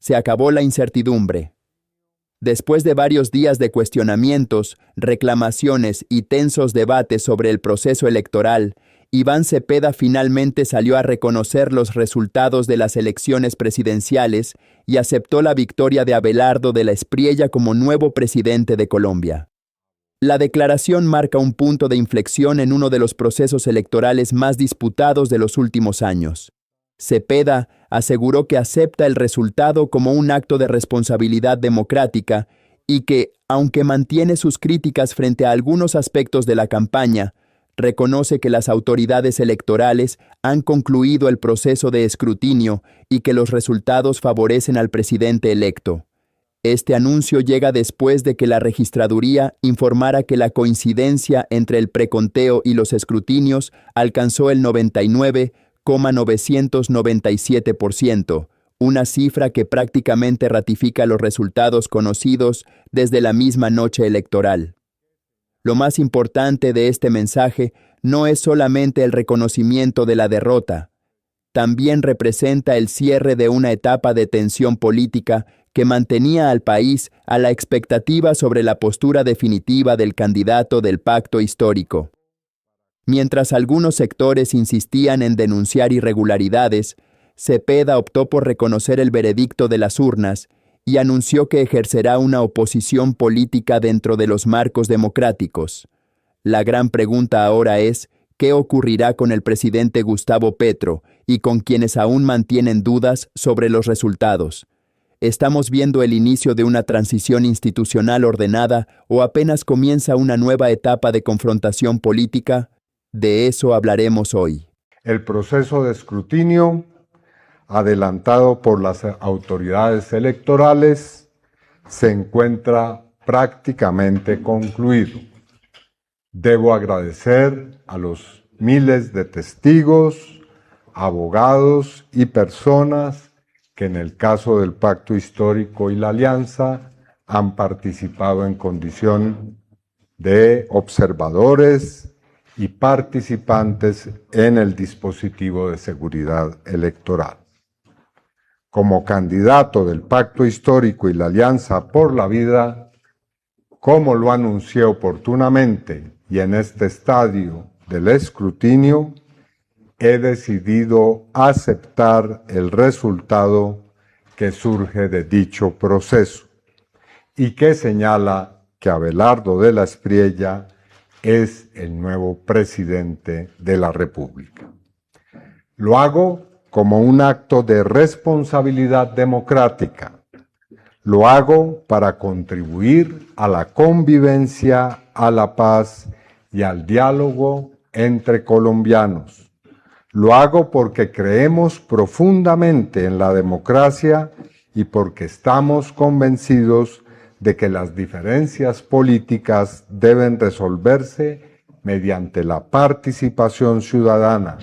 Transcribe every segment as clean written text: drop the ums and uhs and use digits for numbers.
Se acabó la incertidumbre. Después de varios días de cuestionamientos, reclamaciones y tensos debates sobre el proceso electoral, Iván Cepeda finalmente salió a reconocer los resultados de las elecciones presidenciales y aceptó la victoria de Abelardo de la Espriella como nuevo presidente de Colombia. La declaración marca un punto de inflexión en uno de los procesos electorales más disputados de los últimos años. Cepeda aseguró que acepta el resultado como un acto de responsabilidad democrática y que, aunque mantiene sus críticas frente a algunos aspectos de la campaña, reconoce que las autoridades electorales han concluido el proceso de escrutinio y que los resultados favorecen al presidente electo. Este anuncio llega después de que la registraduría informara que la coincidencia entre el preconteo y los escrutinios alcanzó el 99,997%, una cifra que prácticamente ratifica los resultados conocidos desde la misma noche electoral. Lo más importante de este mensaje no es solamente el reconocimiento de la derrota, también representa el cierre de una etapa de tensión política que mantenía al país a la expectativa sobre la postura definitiva del candidato del pacto histórico. Mientras algunos sectores insistían en denunciar irregularidades, Cepeda optó por reconocer el veredicto de las urnas y anunció que ejercerá una oposición política dentro de los marcos democráticos. La gran pregunta ahora es, ¿qué ocurrirá con el presidente Gustavo Petro y con quienes aún mantienen dudas sobre los resultados? ¿Estamos viendo el inicio de una transición institucional ordenada o apenas comienza una nueva etapa de confrontación política? De eso hablaremos hoy. El proceso de escrutinio adelantado por las autoridades electorales se encuentra prácticamente concluido. Debo agradecer a los miles de testigos, abogados y personas que en el caso del Pacto Histórico y la Alianza han participado en condición de observadores y participantes en el dispositivo de seguridad electoral. Como candidato del Pacto Histórico y la Alianza por la Vida, como lo anuncié oportunamente y en este estadio del escrutinio, he decidido aceptar el resultado que surge de dicho proceso y que señala que Abelardo de la Espriella es el nuevo presidente de la República. Lo hago como un acto de responsabilidad democrática. Lo hago para contribuir a la convivencia, a la paz y al diálogo entre colombianos. Lo hago porque creemos profundamente en la democracia y porque estamos convencidos de que las diferencias políticas deben resolverse mediante la participación ciudadana,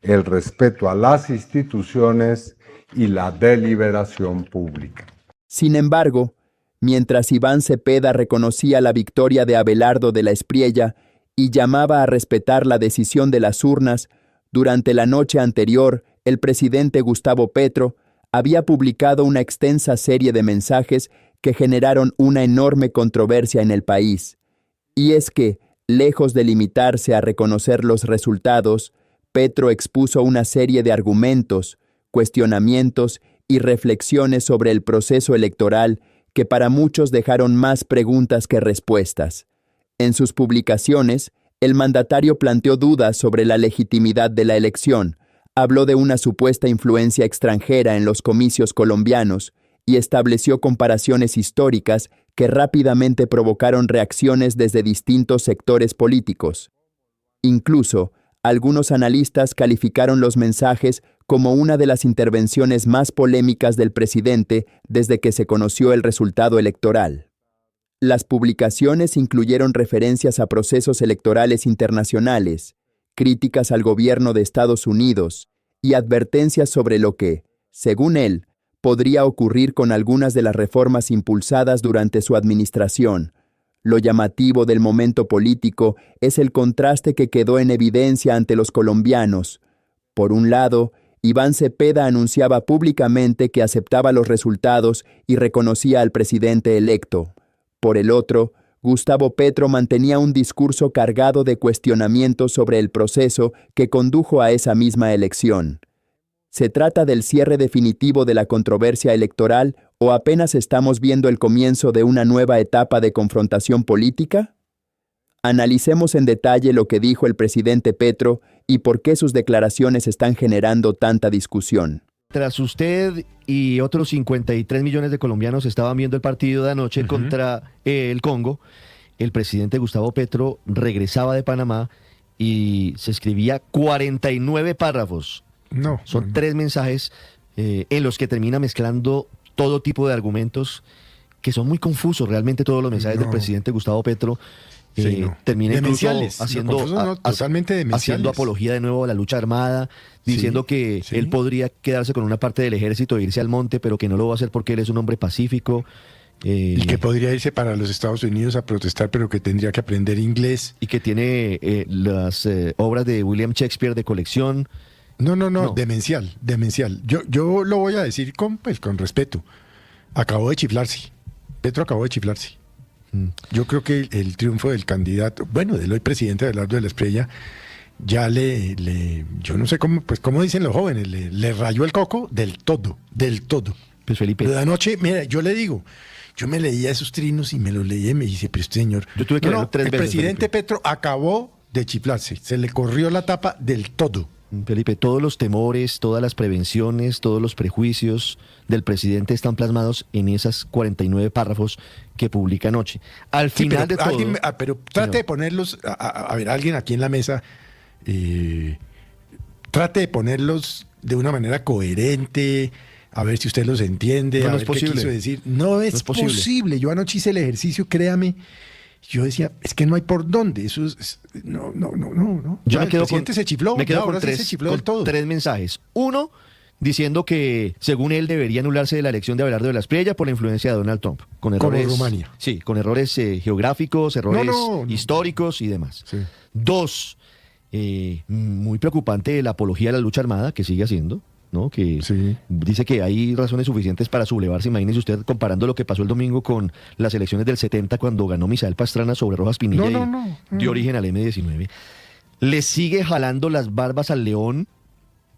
el respeto a las instituciones y la deliberación pública. Sin embargo, mientras Iván Cepeda reconocía la victoria de Abelardo de la Espriella y llamaba a respetar la decisión de las urnas, durante la noche anterior, el presidente Gustavo Petro había publicado una extensa serie de mensajes que generaron una enorme controversia en el país. Y es que, lejos de limitarse a reconocer los resultados, Petro expuso una serie de argumentos, cuestionamientos y reflexiones sobre el proceso electoral que para muchos dejaron más preguntas que respuestas. En sus publicaciones, el mandatario planteó dudas sobre la legitimidad de la elección, habló de una supuesta influencia extranjera en los comicios colombianos y estableció comparaciones históricas que rápidamente provocaron reacciones desde distintos sectores políticos. Incluso, algunos analistas calificaron los mensajes como una de las intervenciones más polémicas del presidente desde que se conoció el resultado electoral. Las publicaciones incluyeron referencias a procesos electorales internacionales, críticas al gobierno de Estados Unidos y advertencias sobre lo que, según él, podría ocurrir con algunas de las reformas impulsadas durante su administración. Lo llamativo del momento político es el contraste que quedó en evidencia ante los colombianos. Por un lado, Iván Cepeda anunciaba públicamente que aceptaba los resultados y reconocía al presidente electo. Por el otro, Gustavo Petro mantenía un discurso cargado de cuestionamientos sobre el proceso que condujo a esa misma elección. ¿Se trata del cierre definitivo de la controversia electoral o apenas estamos viendo el comienzo de una nueva etapa de confrontación política? Analicemos en detalle lo que dijo el presidente Petro y por qué sus declaraciones están generando tanta discusión. Tras usted y otros 53 millones de colombianos estaban viendo el partido de anoche contra el Congo, el presidente Gustavo Petro regresaba de Panamá y se escribía 49 párrafos. Son 3 mensajes en los que termina mezclando todo tipo de argumentos que son muy confusos. Realmente todos los mensajes del presidente Gustavo Petro termina incluso haciendo apología de nuevo a la lucha armada, diciendo que él podría quedarse con una parte del ejército e irse al monte, pero que no lo va a hacer porque él es un hombre pacífico. Y que podría irse para los Estados Unidos a protestar, pero que tendría que aprender inglés. Y que tiene las obras de William Shakespeare de colección. No, demencial. Yo lo voy a decir con respeto. Acabó de chiflarse. Petro acabó de chiflarse. Yo creo que el triunfo del candidato, del hoy presidente Abelardo de la Espriella, ya yo no sé cómo dicen los jóvenes, le rayó el coco del todo. Pues Felipe. Pero de anoche, mira, yo le digo, yo me leía esos trinos y me los leía y me dice, pero este señor, yo tuve que leerlo 3 veces, el presidente Felipe. Petro acabó de chiflarse, se le corrió la tapa del todo. Felipe, todos los temores, todas las prevenciones, todos los prejuicios del presidente están plasmados en esas 49 párrafos que publica anoche. Al final de todo... pero trate de ponerlos, a ver, alguien aquí en la mesa, trate de ponerlos de una manera coherente, a ver si usted los entiende, no a ver es posible. qué quiso decir. No es posible. Yo anoche hice el ejercicio, créame. Yo decía, es que no hay por dónde. Eso es. No. Yo el presidente se chifló. Me quedo con se chifló del todo. 3 mensajes. Uno, diciendo que, según él, debería anularse de la elección de Abelardo de la Espriella por la influencia de Donald Trump. Con errores. Como Rumania. Sí, con errores geográficos, errores históricos y demás. Sí. 2, muy preocupante la apología de la lucha armada que sigue haciendo, ¿no? Que dice que hay razones suficientes para sublevarse. Imagínese usted comparando lo que pasó el domingo con las elecciones del 70 cuando ganó Misael Pastrana sobre Rojas Pinilla y dio origen al M-19. Le sigue jalando las barbas al león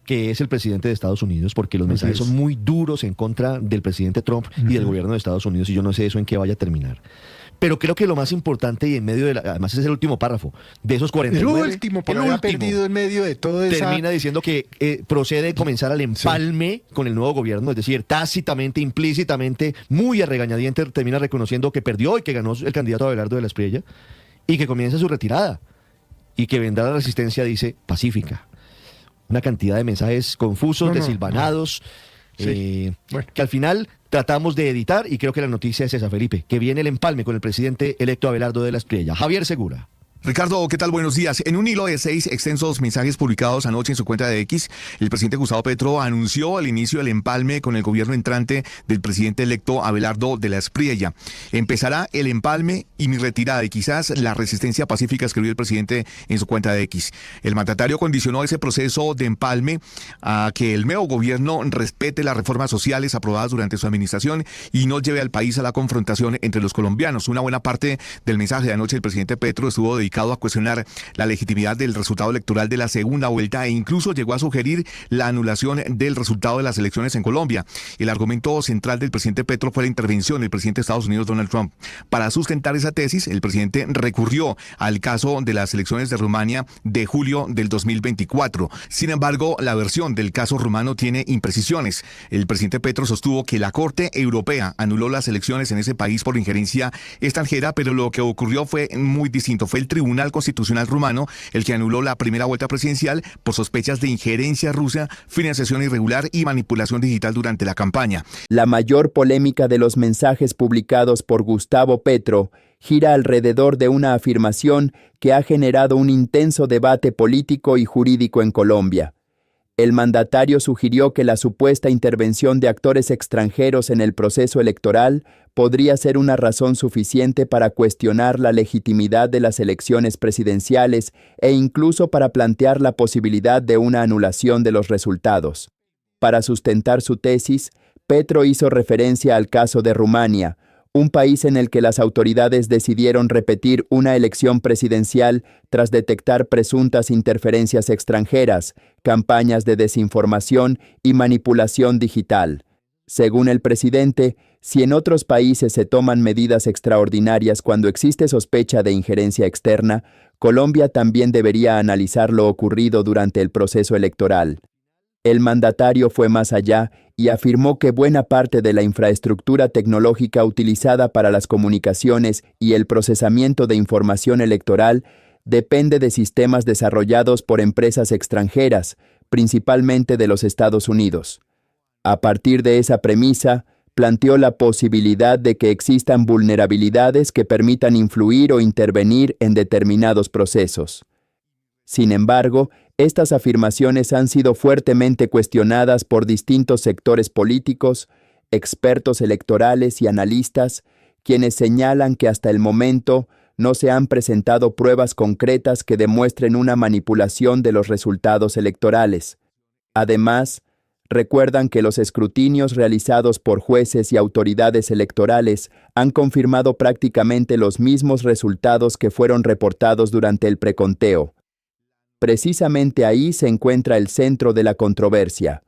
que es el presidente de Estados Unidos, porque los mensajes son muy duros en contra del presidente Trump y del gobierno de Estados Unidos, y yo no sé eso en qué vaya a terminar. Pero creo que lo más importante, y en medio de además es el último párrafo, de esos 49... El último, por haber perdido en medio de todo eso. Termina diciendo que procede comenzar al empalme con el nuevo gobierno, es decir, tácitamente, implícitamente, muy a regañadiente, termina reconociendo que perdió y que ganó el candidato Abelardo de la Espriella, y que comienza su retirada, y que vendrá la resistencia, dice, pacífica. Una cantidad de mensajes confusos, desilvanados, que al final tratamos de editar, y creo que la noticia es esa, Felipe, que viene el empalme con el presidente electo Abelardo de la Espriella. Javier Segura. Ricardo, ¿qué tal? Buenos días. En un hilo de 6 extensos mensajes publicados anoche en su cuenta de X, el presidente Gustavo Petro anunció el inicio del empalme con el gobierno entrante del presidente electo Abelardo de la Espriella. Empezará el empalme y mi retirada, y quizás la resistencia pacífica, escribió el presidente en su cuenta de X. El mandatario condicionó ese proceso de empalme a que el nuevo gobierno respete las reformas sociales aprobadas durante su administración y no lleve al país a la confrontación entre los colombianos. Una buena parte del mensaje de anoche del presidente Petro estuvo dedicado a cuestionar la legitimidad del resultado electoral de la segunda vuelta, e incluso llegó a sugerir la anulación del resultado de las elecciones en Colombia. El argumento central del presidente Petro fue la intervención del presidente de Estados Unidos, Donald Trump. Para sustentar esa tesis, el presidente recurrió al caso de las elecciones de Rumania de julio del 2024. Sin embargo, la versión del caso rumano tiene imprecisiones. El presidente Petro sostuvo que la Corte Europea anuló las elecciones en ese país por injerencia extranjera, pero lo que ocurrió fue muy distinto. Fue el Tribunal Constitucional rumano el que anuló la primera vuelta presidencial por sospechas de injerencia rusa, financiación irregular y manipulación digital durante la campaña. La mayor polémica de los mensajes publicados por Gustavo Petro gira alrededor de una afirmación que ha generado un intenso debate político y jurídico en Colombia. El mandatario sugirió que la supuesta intervención de actores extranjeros en el proceso electoral podría ser una razón suficiente para cuestionar la legitimidad de las elecciones presidenciales e incluso para plantear la posibilidad de una anulación de los resultados. Para sustentar su tesis, Petro hizo referencia al caso de Rumania, un país en el que las autoridades decidieron repetir una elección presidencial tras detectar presuntas interferencias extranjeras, campañas de desinformación y manipulación digital. Según el presidente, si en otros países se toman medidas extraordinarias cuando existe sospecha de injerencia externa, Colombia también debería analizar lo ocurrido durante el proceso electoral. El mandatario fue más allá y afirmó que buena parte de la infraestructura tecnológica utilizada para las comunicaciones y el procesamiento de información electoral depende de sistemas desarrollados por empresas extranjeras, principalmente de los Estados Unidos. A partir de esa premisa, planteó la posibilidad de que existan vulnerabilidades que permitan influir o intervenir en determinados procesos. Sin embargo, estas afirmaciones han sido fuertemente cuestionadas por distintos sectores políticos, expertos electorales y analistas, quienes señalan que hasta el momento no se han presentado pruebas concretas que demuestren una manipulación de los resultados electorales. Además, recuerdan que los escrutinios realizados por jueces y autoridades electorales han confirmado prácticamente los mismos resultados que fueron reportados durante el preconteo. Precisamente ahí se encuentra el centro de la controversia.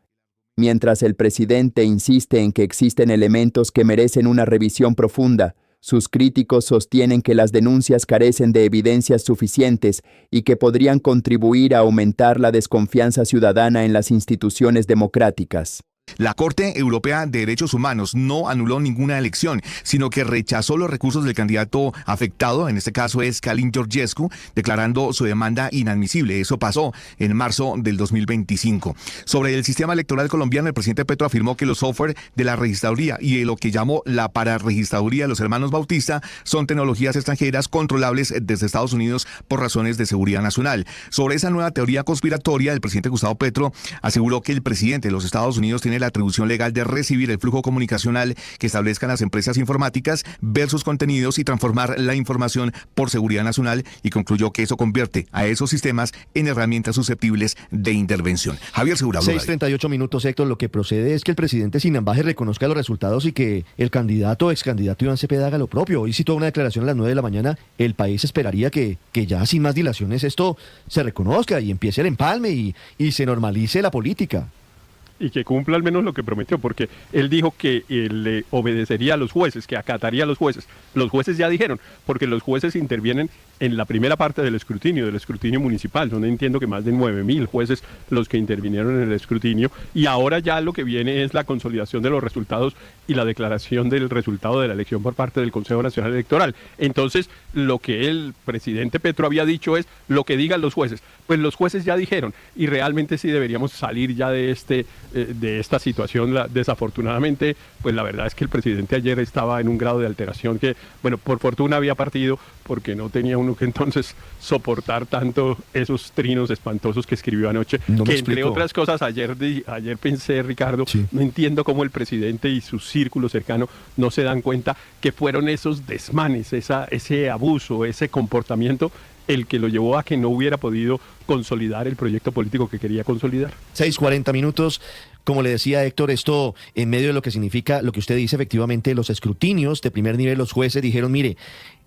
Mientras el presidente insiste en que existen elementos que merecen una revisión profunda, sus críticos sostienen que las denuncias carecen de evidencias suficientes y que podrían contribuir a aumentar la desconfianza ciudadana en las instituciones democráticas. La Corte Europea de Derechos Humanos no anuló ninguna elección, sino que rechazó los recursos del candidato afectado, en este caso es Călin Georgescu, declarando su demanda inadmisible. Eso pasó en marzo del 2025. Sobre el sistema electoral colombiano, el presidente Petro afirmó que los software de la registraduría y de lo que llamó la pararegistraduría de los hermanos Bautista son tecnologías extranjeras controlables desde Estados Unidos por razones de seguridad nacional. Sobre esa nueva teoría conspiratoria, el presidente Gustavo Petro aseguró que el presidente de los Estados Unidos tiene la atribución legal de recibir el flujo comunicacional que establezcan las empresas informáticas, ver sus contenidos y transformar la información por seguridad nacional, y concluyó que eso convierte a esos sistemas en herramientas susceptibles de intervención. Javier Segura. 6:38 minutos, Héctor. Lo que procede es que el presidente sin ambaje reconozca los resultados y que el candidato o excandidato Iván Cepeda haga lo propio. Hoy citó una declaración a las 9 de la mañana. El país esperaría que ya sin más dilaciones esto se reconozca y empiece el empalme y se normalice la política. Y que cumpla al menos lo que prometió, porque él dijo que le obedecería a los jueces, que acataría a los jueces. Los jueces ya dijeron, porque los jueces intervienen en la primera parte del escrutinio municipal. Son, entiendo que más de 9.000 jueces los que intervinieron en el escrutinio, y ahora ya lo que viene es la consolidación de los resultados y la declaración del resultado de la elección por parte del Consejo Nacional Electoral. Entonces, lo que el presidente Petro había dicho es lo que digan los jueces. Pues los jueces ya dijeron, y realmente sí deberíamos salir ya de esta situación. Desafortunadamente, pues la verdad es que el presidente ayer estaba en un grado de alteración que, bueno, por fortuna había partido, porque no tenía uno que entonces soportar tanto esos trinos espantosos que escribió anoche. Que entre otras cosas, ayer pensé, Ricardo, sí, no entiendo cómo el presidente y su círculo cercano no se dan cuenta que fueron esos desmanes, ese abuso, ese comportamiento el que lo llevó a que no hubiera podido consolidar el proyecto político que quería consolidar. 6:40 minutos. Como le decía Héctor, esto en medio de lo que significa lo que usted dice, efectivamente, los escrutinios de primer nivel, los jueces dijeron, mire,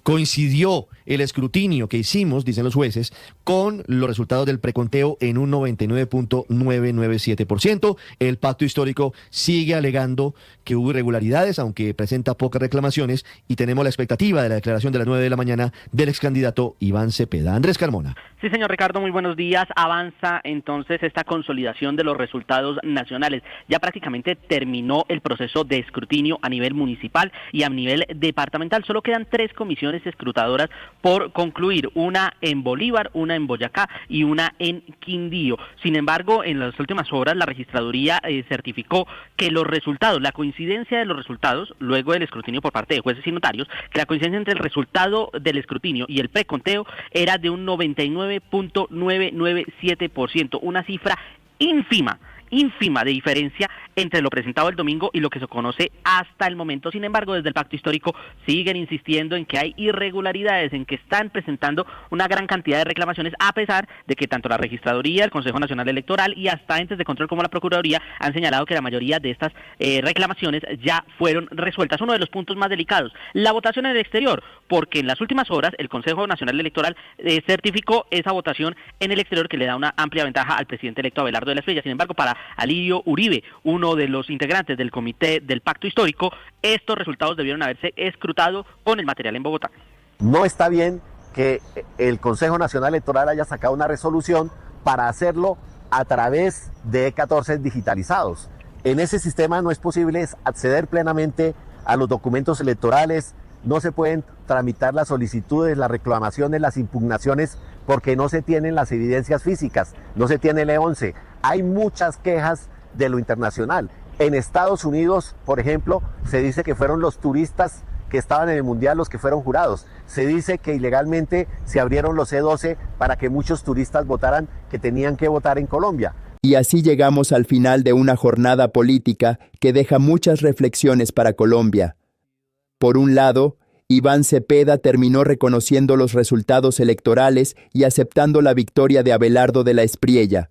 coincidió el escrutinio que hicimos, dicen los jueces, con los resultados del preconteo en un 99.997%. El pacto histórico sigue alegando que hubo irregularidades, aunque presenta pocas reclamaciones, y tenemos la expectativa de la declaración de las 9 de la mañana del excandidato Iván Cepeda. Andrés Carmona. Sí, señor Ricardo, muy buenos días. Avanza entonces esta consolidación de los resultados nacionales. Ya prácticamente terminó el proceso de escrutinio a nivel municipal y a nivel departamental. Solo quedan 3 comisiones escrutadoras por concluir, una en Bolívar, una en Boyacá y una en Quindío. Sin embargo, en las últimas horas la registraduría certificó que los resultados, la coincidencia de los resultados, luego del escrutinio por parte de jueces y notarios, que la coincidencia entre el resultado del escrutinio y el preconteo era de un 99.997%, una cifra ínfima ínfima de diferencia entre lo presentado el domingo y lo que se conoce hasta el momento. Sin embargo, desde el Pacto Histórico siguen insistiendo en que hay irregularidades, en que están presentando una gran cantidad de reclamaciones, a pesar de que tanto la Registraduría, el Consejo Nacional Electoral y hasta entes de control como la Procuraduría han señalado que la mayoría de estas reclamaciones ya fueron resueltas. Uno de los puntos más delicados, la votación en el exterior, porque en las últimas horas el Consejo Nacional Electoral certificó esa votación en el exterior que le da una amplia ventaja al presidente electo Abelardo de la Espriella. Sin embargo, para Alirio Uribe, uno de los integrantes del comité del Pacto Histórico, estos resultados debieron haberse escrutado con el material en Bogotá. No está bien que el Consejo Nacional Electoral haya sacado una resolución para hacerlo a través de E14 digitalizados. En ese sistema no es posible acceder plenamente a los documentos electorales, no se pueden tramitar las solicitudes, las reclamaciones, las impugnaciones, porque no se tienen las evidencias físicas, no se tiene el E11. Hay muchas quejas de lo internacional. En Estados Unidos, por ejemplo, se dice que fueron los turistas que estaban en el Mundial los que fueron jurados. Se dice que ilegalmente se abrieron los E12 para que muchos turistas votaran que tenían que votar en Colombia. Y así llegamos al final de una jornada política que deja muchas reflexiones para Colombia. Por un lado, Iván Cepeda terminó reconociendo los resultados electorales y aceptando la victoria de Abelardo de la Espriella,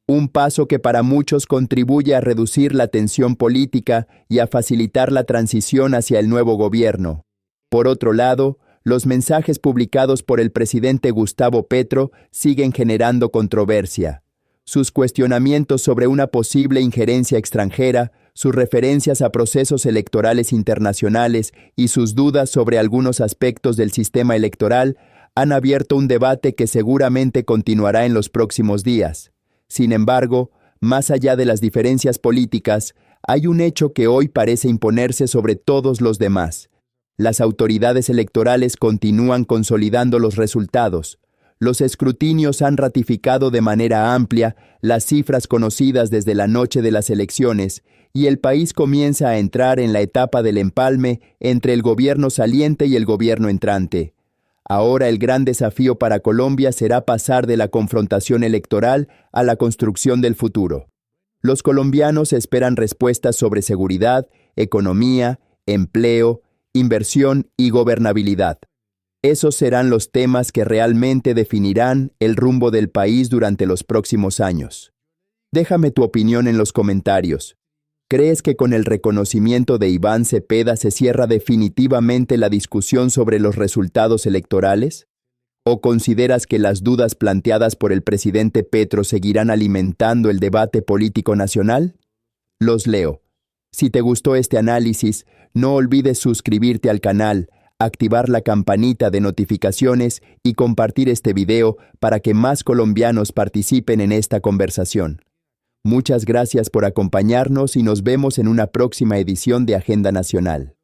un paso que para muchos contribuye a reducir la tensión política y a facilitar la transición hacia el nuevo gobierno. Por otro lado, los mensajes publicados por el presidente Gustavo Petro siguen generando controversia. Sus cuestionamientos sobre una posible injerencia extranjera, sus referencias a procesos electorales internacionales y sus dudas sobre algunos aspectos del sistema electoral han abierto un debate que seguramente continuará en los próximos días. Sin embargo, más allá de las diferencias políticas, hay un hecho que hoy parece imponerse sobre todos los demás. Las autoridades electorales continúan consolidando los resultados. Los escrutinios han ratificado de manera amplia las cifras conocidas desde la noche de las elecciones y el país comienza a entrar en la etapa del empalme entre el gobierno saliente y el gobierno entrante. Ahora el gran desafío para Colombia será pasar de la confrontación electoral a la construcción del futuro. Los colombianos esperan respuestas sobre seguridad, economía, empleo, inversión y gobernabilidad. Esos serán los temas que realmente definirán el rumbo del país durante los próximos años. Déjame tu opinión en los comentarios. ¿Crees que con el reconocimiento de Iván Cepeda se cierra definitivamente la discusión sobre los resultados electorales? ¿O consideras que las dudas planteadas por el presidente Petro seguirán alimentando el debate político nacional? Los leo. Si te gustó este análisis, no olvides suscribirte al canal, activar la campanita de notificaciones y compartir este video para que más colombianos participen en esta conversación. Muchas gracias por acompañarnos y nos vemos en una próxima edición de Agenda Nacional.